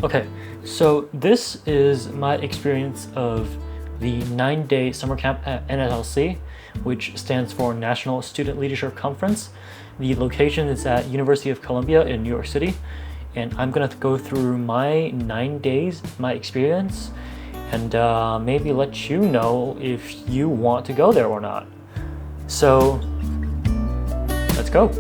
Okay, so this is my experience of the 9-day summer camp at NSLC, which stands for National Student Leadership Conference. The location is at University of Columbia in New York City, and I'm gonna go through my 9 days, my experience, and maybe let you know if you want to go there or not. So, let's go.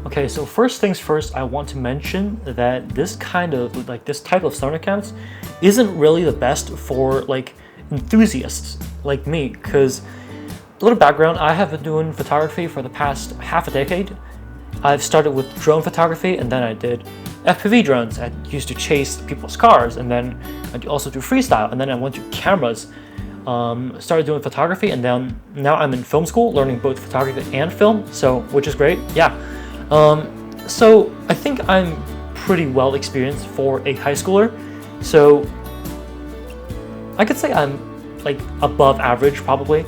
Okay, so first things first, I want to mention that this type of summer camps isn't really the best for like enthusiasts like me, because a little background, I have been doing photography for the past half a decade. I've started with drone photography, and then I did FPV drones. I used to chase people's cars, and then I also do freestyle, and then I went to cameras. Started doing photography, and then now I'm in film school learning both photography and film, so which is great. Yeah. So I think I'm pretty well experienced for a high schooler. So I could say I'm like above average probably,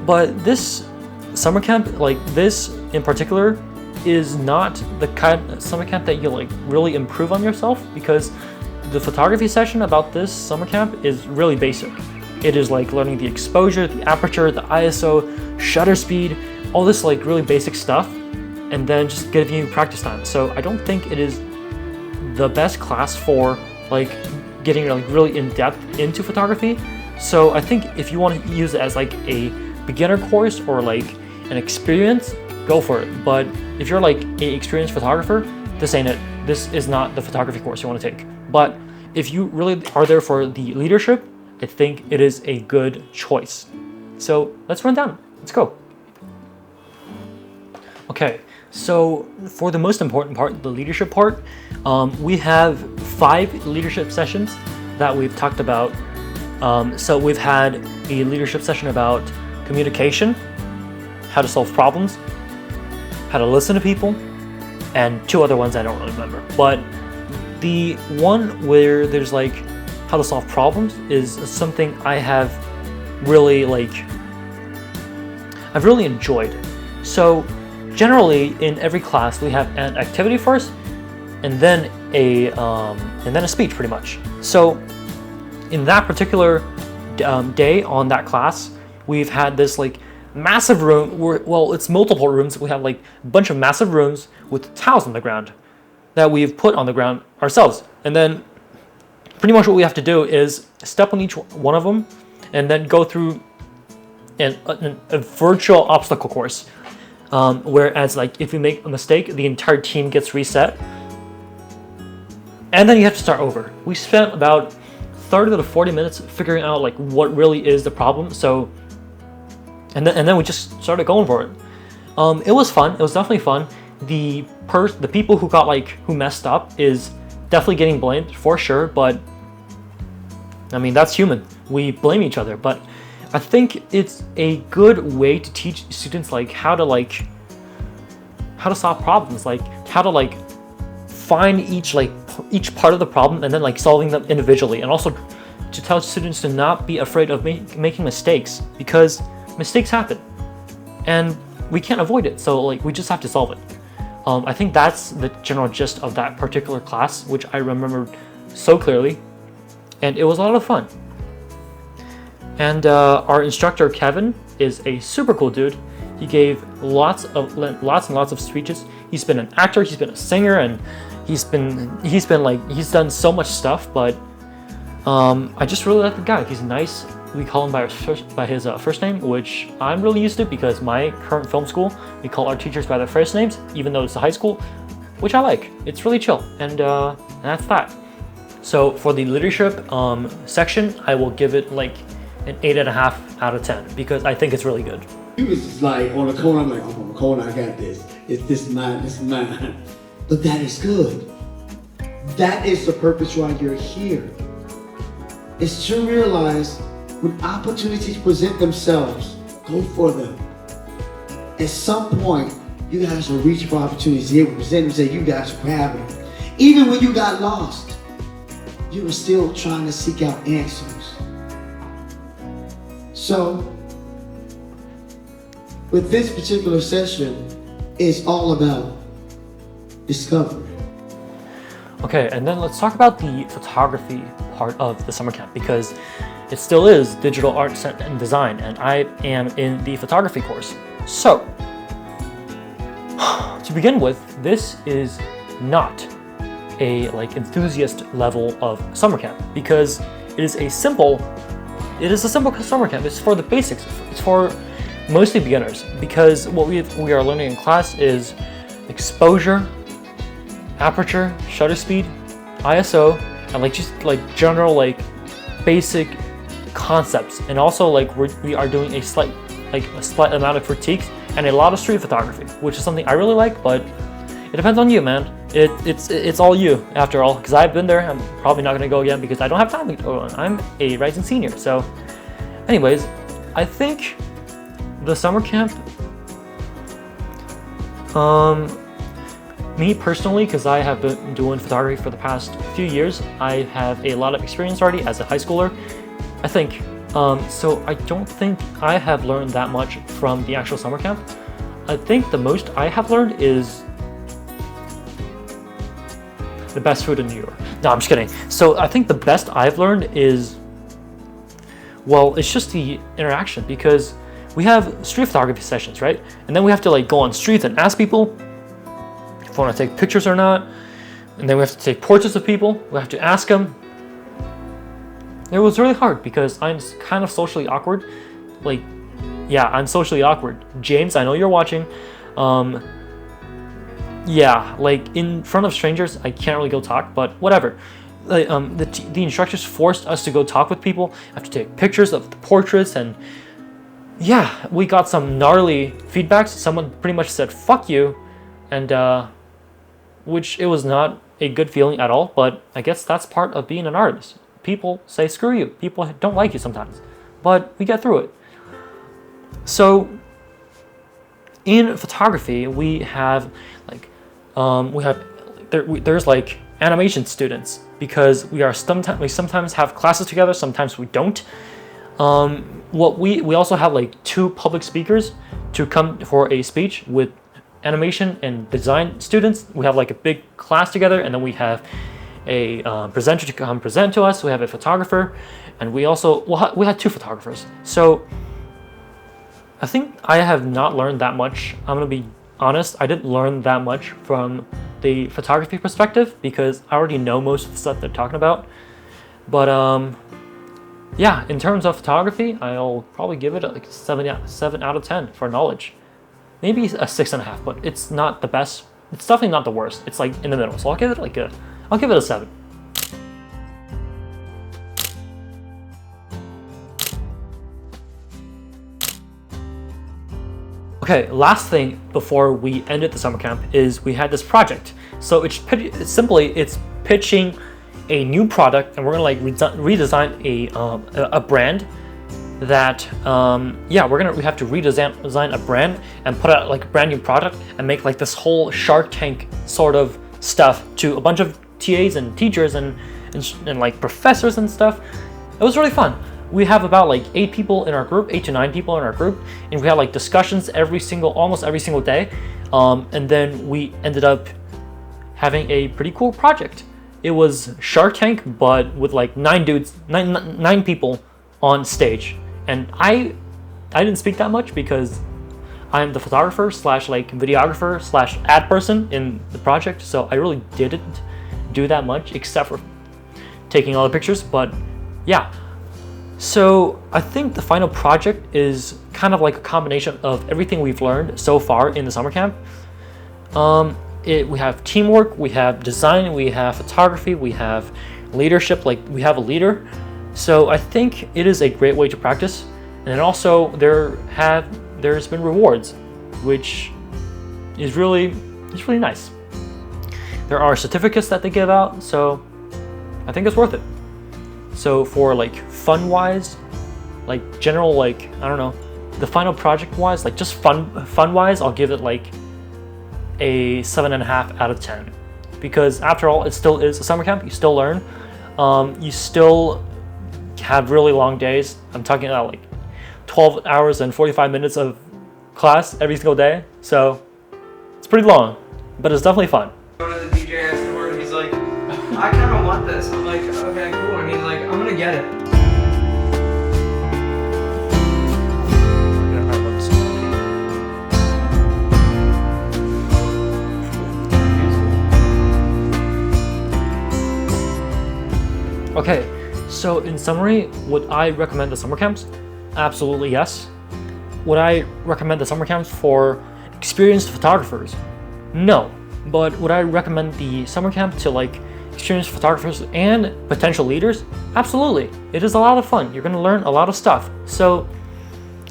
but this summer camp, like this in particular, is not the kind of summer camp that you like really improve on yourself, because the photography session about this summer camp is really basic. It is like learning the exposure, the aperture, the ISO, shutter speed, all this like really basic stuff, and then just giving you practice time. So I don't think it is the best class for like getting like really in depth into photography. So I think if you want to use it as like a beginner course or like an experience, go for it. But if you're like an experienced photographer, this ain't it. This is not the photography course you want to take. But if you really are there for the leadership, I think it is a good choice. So let's run down. Let's go. Okay, so for the most important part, the leadership part, we have 5 leadership sessions that we've talked about. So we've had a leadership session about communication, how to solve problems, how to listen to people, and 2 other ones I don't really remember. But the one where there's like how to solve problems is something I've really enjoyed. So generally in every class we have an activity first, and then a speech pretty much. So in that particular day on that class, we've had this like massive room well, it's multiple rooms. We have like a bunch of massive rooms with towels on the ground that we've put on the ground ourselves, and then pretty much what we have to do is step on each one of them and then go through a virtual obstacle course. Whereas like if you make a mistake, the entire team gets reset, and then you have to start over. We spent about 30 to 40 minutes figuring out like what really is the problem. So, and then we just started going for it. It was fun. It was definitely fun. The people who messed up is definitely getting blamed for sure, but I mean, that's human. We blame each other, but I think it's a good way to teach students like how to solve problems, like how to like find each part of the problem and then like solving them individually, and also to tell students to not be afraid of making mistakes, because mistakes happen and we can't avoid it. So like we just have to solve it. I think that's the general gist of that particular class, which I remember so clearly, and it was a lot of fun. And our instructor Kevin is a super cool dude. He gave lots and lots of speeches. He's been an actor, he's been a singer, and he's done so much stuff. But I just really like the guy. He's nice. We call him by his first name, which I'm really used to because my current film school, we call our teachers by their first names, even though it's a high school, which I like. It's really chill, and that's that. So for the leadership section, I will give it like an 8.5 out of 10 because I think it's really good. He was just like on the corner. I'm like, I'm on the corner. I got this. This is mine. This is mine. But that is good. That is the purpose why you're here. It's to realize when opportunities present themselves, go for them. At some point, you guys will reach for opportunities. They will present themselves. You guys will grab them. Even when you got lost, you were still trying to seek out answers. So, with this particular session, it's all about discovery. Okay, and then let's talk about the photography part of the summer camp because it still is digital art and design, and I am in the photography course. So, to begin with, this is not a enthusiast level of summer camp because it is a simple summer camp. It's for the basics. It's for mostly beginners because what we are learning in class is exposure, aperture, shutter speed, ISO, and just general basic concepts. And also we are doing a slight amount of critiques and a lot of street photography, which is something I really like, but it depends on you, man. It's all you after all, because I've been there. I'm probably not going to go again because I don't have time to go. I'm a rising senior. So anyways, I think the summer camp, me personally, because I have been doing photography for the past few years, I have a lot of experience already as a high schooler, I think. So I don't think I have learned that much from the actual summer camp. I think the most I have learned is the best food in New York. No, I'm just kidding. So I think the best I've learned is, well, it's just the interaction because we have street photography sessions, right? And then we have to go on streets and ask people if they want to take pictures or not. And then we have to take portraits of people. We have to ask them. It was really hard because I'm kind of socially awkward. Yeah, I'm socially awkward. James, I know you're watching. Yeah, in front of strangers, I can't really go talk, but whatever. The instructors forced us to go talk with people, have to take pictures of the portraits, and yeah, we got some gnarly feedbacks. Someone pretty much said, fuck you, and which it was not a good feeling at all, but I guess that's part of being an artist. People say screw you. People don't like you sometimes, but we get through it. So in photography, we have there's animation students because we sometimes have classes together, sometimes we don't. We also have 2 public speakers to come for a speech with animation and design students. We have a big class together, and then we have a presenter to come present to us. We have a photographer, and we had 2 photographers. So I think I have not learned that much. I'm gonna be honest, I didn't learn that much from the photography perspective because I already know most of the stuff they're talking about. But yeah, in terms of photography, I'll probably give it a 7 out of 10 for knowledge. Maybe a 6.5, but it's not the best. It's definitely not the worst. It's in the middle. So I'll give it a 7. Okay, last thing before we ended the summer camp is we had this project. So it's pitching a new product, and we're gonna redesign a brand that we have to redesign a brand and put out a brand new product and make this whole Shark Tank sort of stuff to a bunch of TAs and teachers and professors and stuff. It was really fun. We have about 8 people in our group, 8 to 9 people in our group, and we had discussions almost every single day. And then we ended up having a pretty cool project. It was Shark Tank, but with 9 people on stage. And I didn't speak that much because I'm the photographer / videographer / ad person in the project, so I really didn't do that much except for taking all the pictures. But yeah. So I think the final project is kind of like a combination of everything we've learned so far in the summer camp. We have teamwork, we have design, we have photography, we have leadership, like we have a leader. So I think it is a great way to practice. And then also there's been rewards, which is really nice. There are certificates that they give out, so I think it's worth it. So for like fun wise, like general, like I don't know, the final project wise, like just fun wise, I'll give it like a 7.5 out of 10, because after all, it still is a summer camp. You still learn, you still have really long days. I'm talking about like 12 hours and 45 minutes of class every single day, so it's pretty long, but it's definitely fun. Going to the DJ afterward, he's like, I kind of want this. I'm like, okay, cool. And he's like, I'm gonna get it. Okay, so in summary, would I recommend the summer camps? Absolutely yes. Would I recommend the summer camps for experienced photographers? No. But would I recommend the summer camp to like experienced photographers and potential leaders? Absolutely. It is a lot of fun. You're going to learn a lot of stuff. So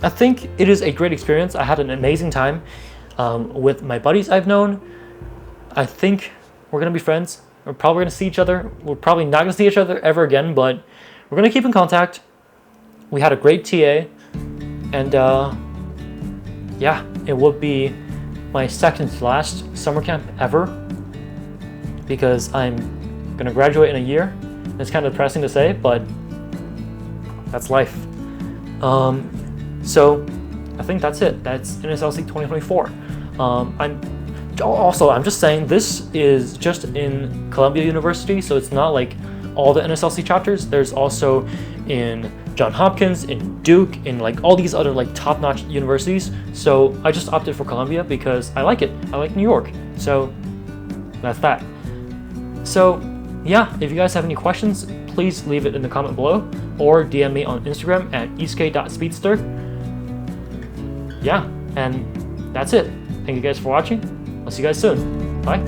I think it is a great experience. I had an amazing time with my buddies I've known. I think we're going to be friends. We're probably going to see each other. We're probably not going to see each other ever again, but we're going to keep in contact. We had a great TA, and yeah, it would be my second to last summer camp ever, because I'm going to graduate in a year. It's kind of depressing to say, but that's life. So I think that's it. That's NSLC 2024. I'm just saying this is just in Columbia University, so it's not like all the NSLC chapters. There's also in Johns Hopkins, in Duke, in like all these other like top-notch universities. So I just opted for Columbia because I like it. I like New York. So that's that. So yeah, if you guys have any questions, please leave it in the comment below or DM me on Instagram at esk.speedster. Yeah, and that's it. Thank you guys for watching. I'll see you guys soon. Bye.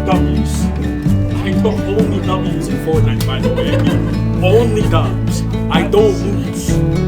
W's. I don't only W's in Fortnite, by the way. Only W's. I don't lose.